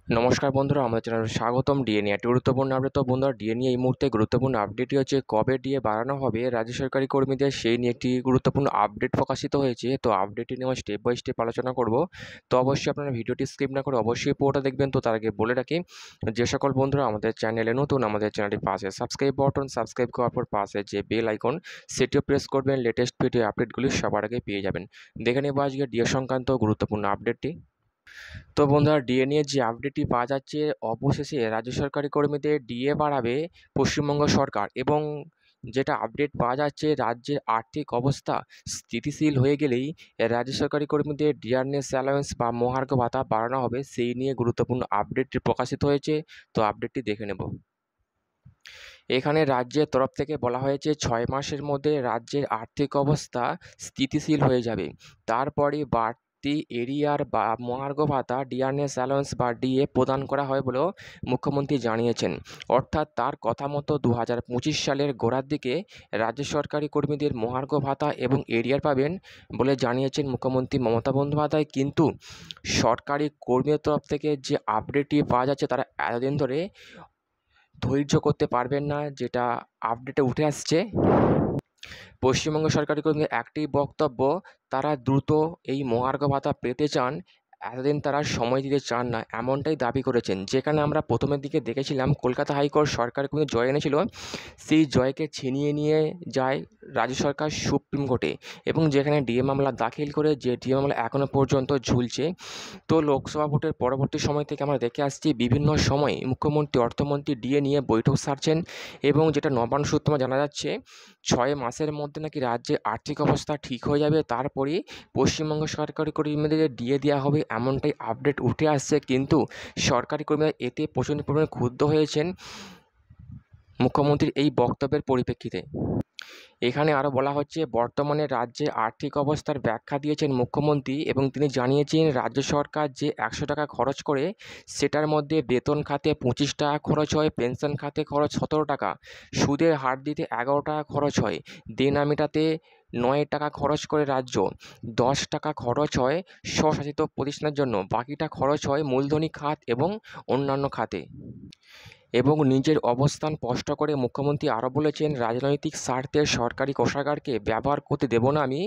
নমস্কার বন্ধুরা, আমাদের চ্যানেলে স্বাগতম। ডিএ নিয়ে একটি গুরুত্বপূর্ণ আপডেট। তো বন্ধুরা, ডিএ নিয়ে এই মুহূর্তে গুরুত্বপূর্ণ আপডেটটি হচ্ছে কবে ডিএ বাড়ানো হবে রাজ্য সরকারি কর্মীদের, সেই নিয়ে একটি গুরুত্বপূর্ণ আপডেট প্রকাশিত হয়েছে। তো আপডেটটি নিয়ে আমরা স্টেপ বাই স্টেপ আলোচনা করব। তো অবশ্যই আপনারা ভিডিওটি স্কিপ না করে অবশ্যই পুরোটা দেখবেন। তো তার আগে বলে রাখি, যে সকল বন্ধুরা আমাদের চ্যানেলে নতুন, আমাদের চ্যানেলটি পাশে সাবস্ক্রাইব বাটন, সাবস্ক্রাইব করার পর পাশে যে বেল আইকন সেটিও প্রেস করবেন, লেটেস্ট ভিডিও আপডেটগুলি সবার আগে পেয়ে যাবেন। দেখে নেব আজকে ডিএ সংক্রান্ত গুরুত্বপূর্ণ আপডেটটি। তো বন্ধুরা, ডিএ নিয়ে যে আপডেটটি পাওয়া যাচ্ছে, অবশেষে রাজ্য সরকারি কর্মীদের ডিএ বাড়াবে পশ্চিমবঙ্গ সরকার। এবং যেটা আপডেট পাওয়া যাচ্ছে, রাজ্যের আর্থিক অবস্থা স্থিতিশীল হয়ে গেলেই রাজ্য সরকারি কর্মীদের ডিয়ারনেস অ্যালাউন্স বা মহার্ঘ ভাতা বাড়ানো হবে, সেই নিয়ে গুরুত্বপূর্ণ আপডেটটি প্রকাশিত হয়েছে। তো আপডেটটি দেখে নেব। এখানে রাজ্যের তরফ থেকে বলা হয়েছে 6 মাসের মধ্যে রাজ্যের আর্থিক অবস্থা স্থিতিশীল হয়ে যাবে। তারপরে বাড়তি এরিয়ার বা মহার্ঘ ভাতা, ডিয়ারনেস অ্যালাউন্স বা ডিএ প্রদান করা হয় বলেও মুখ্যমন্ত্রী জানিয়েছেন। অর্থাৎ তার কথা মতো 2025 সালের গোড়ার দিকে রাজ্য সরকারি কর্মীদের মহার্ঘ ভাতা এবং এরিয়ার পাবেন বলে জানিয়েছেন মুখ্যমন্ত্রী মমতা বন্দ্যোপাধ্যায়। কিন্তু সরকারি কর্মীদের তরফ থেকে যে আপডেটটি পাওয়া যাচ্ছে, তারা এতদিন ধরে ধৈর্য করতে পারবেন না, যেটা আপডেটে উঠে আসছে। পশ্চিমবঙ্গ সরকারি কর্মীদের একটি বক্তব্য, তারা দ্রুত এই মহার্ঘ ভাতা পেতে চান, এতদিন তারা সময় দিতে চান না, এমনটাই দাবি করেছেন। যেখানে আমরা প্রথমের দিকে দেখেছিলাম কলকাতা হাইকোর্ট সরকারি কর্মীদের জয় এনেছিল, সেই জয়কে ছিনিয়ে নিয়ে যায় রাজ্য সরকার সুপ্রিম কোর্টে, এবং যেখানে ডিএ মামলা দাখিল করে, যে ডিএ মামলা এখনও পর্যন্ত ঝুলছে। তো লোকসভা ভোটের পরবর্তী সময় থেকে আমরা দেখে আসছি, বিভিন্ন সময় মুখ্যমন্ত্রী, অর্থমন্ত্রী ডিএ নিয়ে বৈঠক সারছেন। এবং যেটা নবান্ন সূত্রে জানা যাচ্ছে, 6 মাসের মধ্যে নাকি রাজ্যের আর্থিক অবস্থা ঠিক হয়ে যাবে, তারপরেই পশ্চিমবঙ্গ সরকারি কর্মীদের ডিএ দেওয়া হবে, এমনটাই আপডেট উঠে আসছে। কিন্তু সরকারি কর্মীরা এতে প্রচণ্ড পরিমাণে ক্ষুব্ধ হয়েছেন মুখ্যমন্ত্রীর এই বক্তব্যের পরিপ্রেক্ষিতে। এখানে আরও বলা হচ্ছে, বর্তমানে রাজ্যের আর্থিক অবস্থার ব্যাখ্যা দিয়েছেন মুখ্যমন্ত্রী, এবং তিনি জানিয়েছেন রাজ্য সরকার যে 100 টাকা খরচ করে, সেটার মধ্যে বেতন খাতে 25 টাকা খরচ হয়, পেনশন খাতে খরচ 17 টাকা, সুদের হার দিতে 11 টাকা খরচ হয়, দেনা মেটাতে 9 টাকা খরচ করে রাজ্য, 10 টাকা খরচ হয় স্বশাসিত প্রতিষ্ঠানের জন্য, বাকিটা খরচ হয় মূলধনী খাত এবং অন্যান্য খাতে। এবং নিজের অবস্থান স্পষ্ট করে মুখ্যমন্ত্রী আরও বলেছেন, রাজনৈতিক স্বার্থে সরকারি কোষাগারকে ব্যবহার করতে দেব না আমি।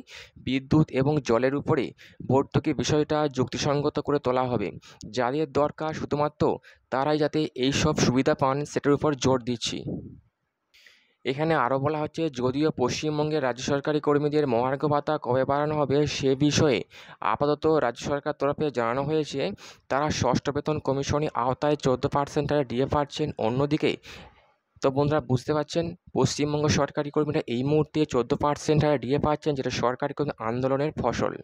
বিদ্যুৎ এবং জলের উপরে ভর্তুকি বিষয়টা যুক্তিসঙ্গত করে তোলা হবে, যাদের দরকার শুধুমাত্র তারাই যাতে এই সব সুবিধা পান, সেটার উপর জোর দিচ্ছি। এখানে আরও বলা হচ্ছে, যদিও পশ্চিমবঙ্গের রাজ্য সরকারি কর্মীদের মহার্ঘ ভাতা কবে বাড়ানো হবে সে বিষয়ে আপাতত রাজ্য সরকার তরফে জানানো হয়েছে, তারা ষষ্ঠ বেতন কমিশনের আওতায় 14% হারে ডিএ পাচ্ছেন। অন্যদিকে তো বন্ধুরা, বুঝতে পারছেন পশ্চিমবঙ্গ সরকারি কর্মীরা এই মুহূর্তে 14% হারে ডিএ পাচ্ছেন, যেটা সরকারি কর্মী আন্দোলনের ফসল।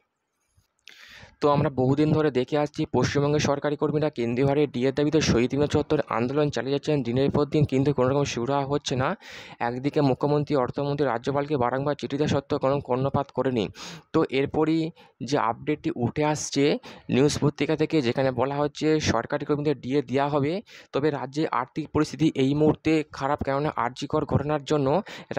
তো আমরা বহুদিন ধরে দেখে আসছি, পশ্চিমবঙ্গের সরকারি কর্মীরা কেন্দ্রীয় হারে ডিএর দাবিতে শহীদ মিনার চত্বরে আন্দোলন চালিয়ে যাচ্ছেন দিনের পর দিন, কিন্তু কোনো রকম সুরাহা হচ্ছে না। একদিকে মুখ্যমন্ত্রী, অর্থমন্ত্রী রাজ্যপালকে বারংবার চিঠি দেওয়া সত্ত্বেও কোনো কর্ণপাত করেনি। তো এরপরই যে আপডেটটি উঠে আসছে নিউজ পত্রিকা থেকে, যেখানে বলা হচ্ছে সরকারি কর্মীদের ডিএ দেওয়া হবে, তবে রাজ্যের আর্থিক পরিস্থিতি এই মুহূর্তে খারাপ, কেননা আরজিকর ঘটনার জন্য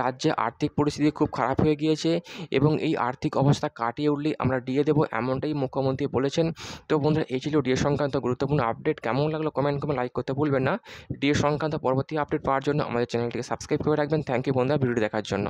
রাজ্যে আর্থিক পরিস্থিতি খুব খারাপ হয়ে গিয়েছে, এবং এই আর্থিক অবস্থা কাটিয়ে উঠলেই আমরা ডিএ দেবো, এমনটাই মুখ্যমন্ত্রী বলেছেন। তো বন্ধুরা, এই ছিল ডিএ সংক্রান্ত গুরুত্বপূর্ণ আপডেট। কেমন লাগলো কমেন্ট করে লাইক করতে ভুলবেন না। ডিএ সংক্রান্ত পরবর্তী আপডেট পাওয়ার জন্য আমাদের চ্যানেলটিকে সাবস্ক্রাইব করে রাখবেন। থ্যাংক ইউ বন্ধুরা, ভিডিওটি দেখার জন্য।